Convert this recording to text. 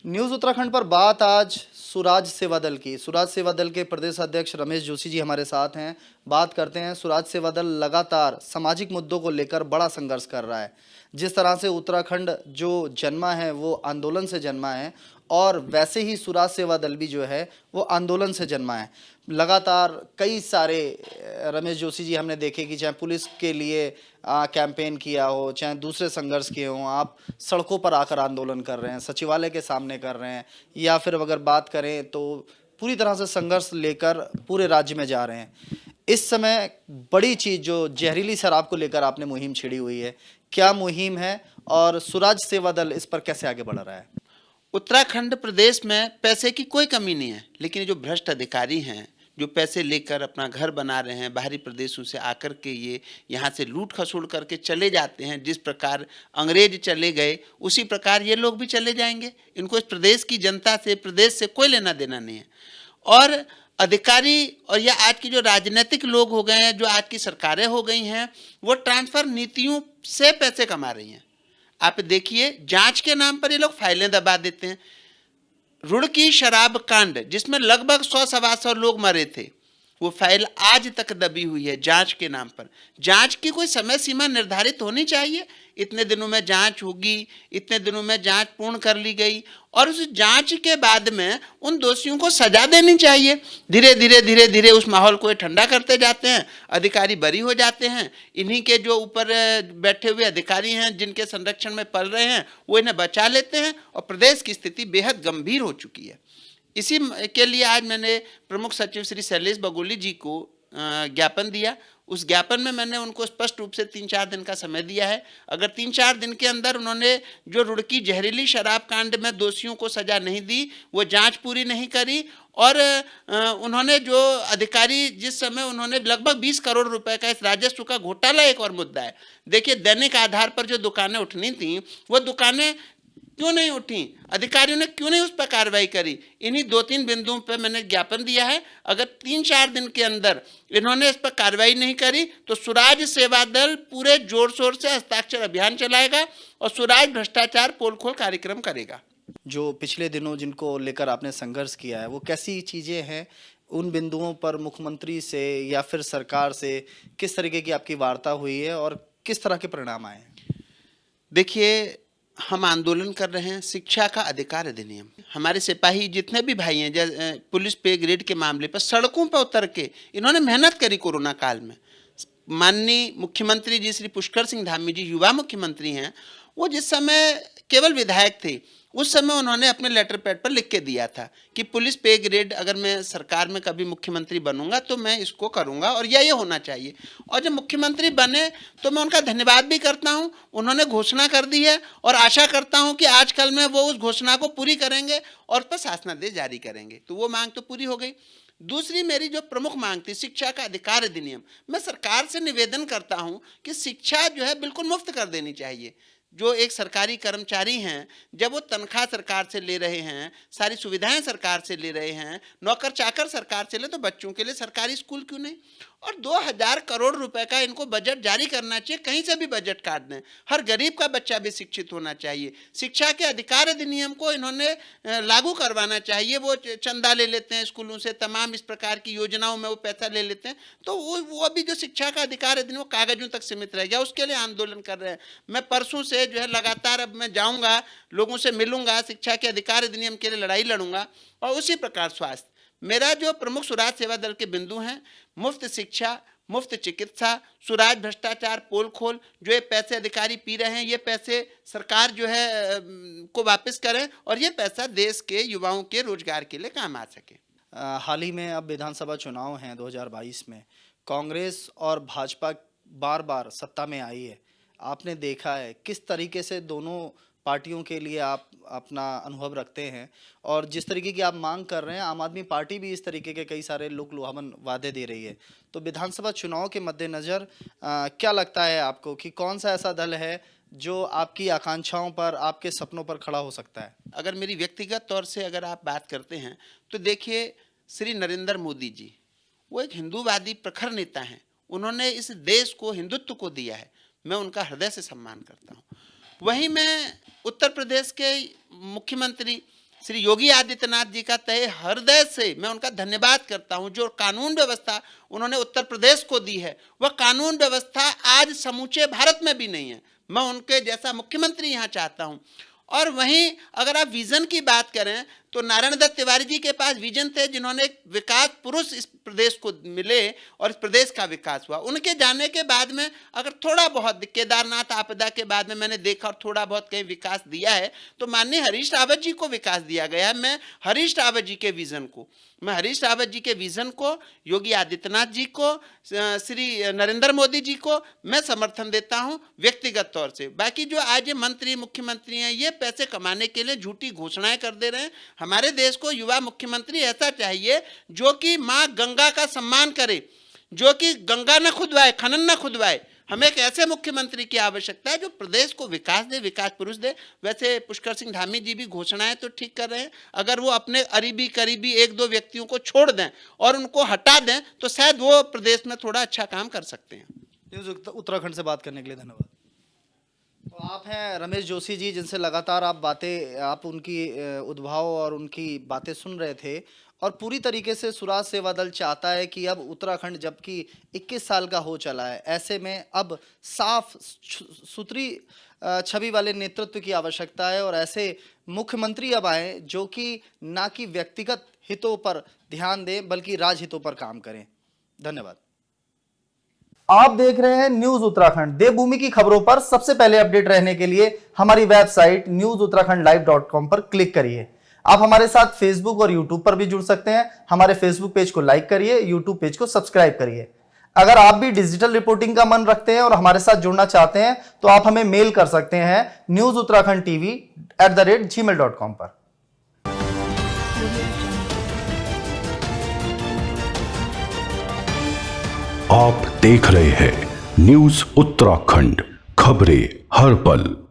News Uttarakhand पर बात आज सुराज सेवा दल की। सुराज सेवा दल के प्रदेश अध्यक्ष रमेश जोशी जी हमारे साथ हैं। बात करते हैं, सुराज सेवा दल लगातार सामाजिक मुद्दों को लेकर बड़ा संघर्ष कर रहा है। जिस तरह से उत्तराखंड जो जन्मा है वो आंदोलन से जन्मा है, और वैसे ही सुराज सेवा दल भी जो है वो आंदोलन से जन्मा है। लगातार कई सारे रमेश जोशी जी हमने देखे कि चाहे पुलिस के लिए कैंपेन किया हो, चाहे दूसरे संघर्ष किए हों, आप सड़कों पर आकर आंदोलन कर रहे हैं, सचिवालय के सामने कर रहे हैं, या फिर अगर बात करें तो पूरी तरह से संघर्ष लेकर पूरे राज्य में जा रहे हैं। इस समय बड़ी चीज़ जो जहरीली शराब को लेकर आपने मुहिम छिड़ी हुई है, क्या मुहिम है और सुराज सेवा दल इस पर कैसे आगे बढ़ रहा है? उत्तराखंड प्रदेश में पैसे की कोई कमी नहीं है, लेकिन ये जो भ्रष्ट अधिकारी हैं, जो पैसे लेकर अपना घर बना रहे हैं, बाहरी प्रदेशों से आकर के ये यहाँ से लूट खसोड़ करके चले जाते हैं। जिस प्रकार अंग्रेज चले गए उसी प्रकार ये लोग भी चले जाएंगे। इनको इस प्रदेश की जनता से, प्रदेश से कोई लेना देना नहीं है। और अधिकारी और या आज की जो राजनीतिक लोग हो गए हैं, जो आज की सरकारें हो गई हैं, वो ट्रांसफर नीतियों से पैसे कमा रही हैं। आप देखिए, जांच के नाम पर ये लोग फाइलें दबा देते हैं। रुड़की शराब कांड जिसमें लगभग 100-125 लोग मरे थे, वो फाइल आज तक दबी हुई है जांच के नाम पर। जांच की कोई समय सीमा निर्धारित होनी चाहिए। इतने दिनों में जांच होगी, इतने दिनों में जांच पूर्ण कर ली गई, और उस जांच के बाद में उन दोषियों को सजा देनी चाहिए। धीरे धीरे उस माहौल को ठंडा करते जाते हैं, अधिकारी बरी हो जाते हैं। इन्हीं के जो ऊपर बैठे हुए अधिकारी हैं, जिनके संरक्षण में पल रहे हैं, वो इन्हें बचा लेते हैं, और प्रदेश की स्थिति बेहद गंभीर हो चुकी है। इसी के लिए आज मैंने प्रमुख सचिव श्री शैलेश बगोली जी को ज्ञापन दिया। उस ज्ञापन में मैंने उनको स्पष्ट रूप से 3-4 दिन का समय दिया है। अगर 3-4 दिन के अंदर उन्होंने जो रुड़की जहरीली शराब कांड में दोषियों को सजा नहीं दी, वो जांच पूरी नहीं करी, और उन्होंने जो अधिकारी जिस समय उन्होंने लगभग 20 करोड़ रुपए का इस राजस्व का घोटाला एक और मुद्दा है। देखिए, दैनिक आधार पर जो दुकानें उठनी थी, वो दुकानें क्यों नहीं उठी? अधिकारियों ने क्यों नहीं उस पर कार्रवाई करी? इन्हीं 2-3 बिंदुओं पर मैंने ज्ञापन दिया है। अगर 3-4 दिन के अंदर इन्होंने इस पर कार्रवाई नहीं करी तो सुराज सेवा दल पूरे जोर शोर से हस्ताक्षर अभियान चलाएगा और सुराज भ्रष्टाचार पोल खोल कार्यक्रम करेगा। जो पिछले दिनों जिनको लेकर आपने संघर्ष किया है, वो कैसी चीज़ें हैं? उन बिंदुओं पर मुख्यमंत्री से या फिर सरकार से किस तरीके की आपकी वार्ता हुई है और किस तरह के परिणाम आए हैं? देखिए, हम आंदोलन कर रहे हैं शिक्षा का अधिकार अधिनियम। हमारे सिपाही जितने भी भाई हैं, पुलिस पे ग्रेड के मामले पर सड़कों पर उतर के इन्होंने मेहनत करी कोरोना काल में। माननीय मुख्यमंत्री जी श्री पुष्कर सिंह धामी जी युवा मुख्यमंत्री हैं, वो जिस समय केवल विधायक थे, उस समय उन्होंने अपने लेटर पैड पर लिख के दिया था कि पुलिस पे ग्रेड अगर मैं सरकार में कभी मुख्यमंत्री बनूंगा तो मैं इसको करूंगा, और ये होना चाहिए। और जब मुख्यमंत्री बने तो मैं उनका धन्यवाद भी करता हूं। उन्होंने घोषणा कर दी है और आशा करता हूं कि आजकल में वो उस घोषणा को पूरी करेंगे और उस पर शासनादेश जारी करेंगे। तो वो मांग तो पूरी हो गई। दूसरी मेरी जो प्रमुख मांग थी शिक्षा का अधिकार अधिनियम, मैं सरकार से निवेदन करता हूं कि शिक्षा जो है बिल्कुल मुफ्त कर देनी चाहिए। जो एक सरकारी कर्मचारी हैं, जब वो तनख्वाह सरकार से ले रहे हैं, सारी सुविधाएं सरकार से ले रहे हैं, नौकर चाकर सरकार से ले, तो बच्चों के लिए सरकारी स्कूल क्यों नहीं? और 2000 करोड़ रुपए का इनको बजट जारी करना चाहिए। कहीं से भी बजट काट दें, हर गरीब का बच्चा भी शिक्षित होना चाहिए। शिक्षा के अधिकार अधिनियम को इन्होंने लागू करवाना चाहिए। वो चंदा ले लेते हैं स्कूलों से, तमाम इस प्रकार की योजनाओं में वो पैसा ले लेते हैं, तो वो अभी जो शिक्षा का अधिकार अधिनियम वो कागजों तक सीमित रह गया। उसके लिए आंदोलन कर रहे हैं। मैं परसों से जो है लगातार अब मैं जाऊंगा, लोगों से मिलूंगा, शिक्षा के अधिकार अधिनियम के लिए लड़ाई लड़ूंगा। और उसी प्रकार स्वास्थ्य, मेरा जो प्रमुख सुराज सेवा दल के बिंदु हैं, मुफ्त शिक्षा, मुफ्त चिकित्सा, सुराज भ्रष्टाचार पोल खोल, जो ये पैसे अधिकारी पी रहे हैं, ये पैसे सरकार जो है को वापस करें, और ये पैसा देश के युवाओं के रोजगार के लिए काम आ सके। हाल ही में अब विधानसभा चुनाव हैं 2022 में, कांग्रेस और भाजपा बार बार सत्ता में आई है। आपने देखा है किस तरीके से दोनों पार्टियों के लिए आप अपना अनुभव रखते हैं, और जिस तरीके की आप मांग कर रहे हैं, आम आदमी पार्टी भी इस तरीके के कई सारे लोक लुभावन वादे दे रही है। तो विधानसभा चुनाव के मद्देनज़र क्या लगता है आपको कि कौन सा ऐसा दल है जो आपकी आकांक्षाओं पर, आपके सपनों पर खड़ा हो सकता है? अगर मेरी व्यक्तिगत तौर से अगर आप बात करते हैं तो देखिए, श्री नरेंद्र मोदी जी वो एक हिंदूवादी प्रखर नेता हैं। उन्होंने इस देश को हिंदुत्व को दिया है, मैं उनका हृदय से सम्मान करता हूँ। वहीं मैं उत्तर प्रदेश के मुख्यमंत्री श्री योगी आदित्यनाथ जी का तहे हृदय से मैं उनका धन्यवाद करता हूं। जो कानून व्यवस्था उन्होंने उत्तर प्रदेश को दी है, वह कानून व्यवस्था आज समूचे भारत में भी नहीं है। मैं उनके जैसा मुख्यमंत्री यहाँ चाहता हूं। और वहीं अगर आप विजन की बात करें तो नारायण दत्त तिवारी जी के पास विजन थे, जिन्होंने एक विकास पुरुष इस प्रदेश को मिले और इस प्रदेश का विकास हुआ। उनके जाने के बाद में अगर थोड़ा बहुत केदारनाथ आपदा के बाद में मैंने देखा और थोड़ा बहुत कहीं विकास दिया है तो माननीय हरीश रावत जी को विकास दिया गया है। मैं हरीश रावत जी के विजन को योगी आदित्यनाथ जी को, श्री नरेंद्र मोदी जी को मैं समर्थन देता हूं व्यक्तिगत तौर से। बाकी जो आज ये मंत्री मुख्यमंत्री हैं, ये पैसे कमाने के लिए झूठी घोषणाएं कर दे रहे हैं। हमारे देश को युवा मुख्यमंत्री ऐसा चाहिए जो कि मां गंगा का सम्मान करे, जो कि गंगा न खुदवाए, खनन न खुदवाए। हमें एक ऐसे मुख्यमंत्री की आवश्यकता है जो प्रदेश को विकास दे, विकास पुरुष दे। वैसे पुष्कर सिंह धामी जी भी घोषणाएं तो ठीक कर रहे हैं, अगर वो अपने करीबी एक दो व्यक्तियों को छोड़ दें और उनको हटा दें तो शायद वो प्रदेश में थोड़ा अच्छा काम कर सकते हैं। न्यूज़ उत्तराखंड से बात करने के लिए धन्यवाद। तो आप हैं रमेश जोशी जी, जिनसे लगातार आप उनकी उद्भाव और उनकी बातें सुन रहे थे, और पूरी तरीके से सुराज सेवा दल चाहता है कि अब उत्तराखंड जबकि 21 साल का हो चला है, ऐसे में अब साफ सुथरी छवि वाले नेतृत्व की आवश्यकता है और ऐसे मुख्यमंत्री अब आए जो कि ना कि व्यक्तिगत हितों पर ध्यान दें बल्कि राजहितों पर काम करें। धन्यवाद। आप देख रहे हैं न्यूज उत्तराखंड। देवभूमि की खबरों पर सबसे पहले अपडेट रहने के लिए हमारी वेबसाइट newsuttarakhndlive.com पर क्लिक करिए। आप हमारे साथ फेसबुक और यूट्यूब पर भी जुड़ सकते हैं। हमारे फेसबुक पेज को लाइक करिए, यूट्यूब पेज को सब्सक्राइब करिए। अगर आप भी डिजिटल रिपोर्टिंग का मन रखते हैं और हमारे साथ जुड़ना चाहते हैं तो आप हमें मेल कर सकते हैं newsuttarakhndtv@gmail.com पर। आप देख रहे हैं न्यूज उत्तराखंड, खबरें हर पल।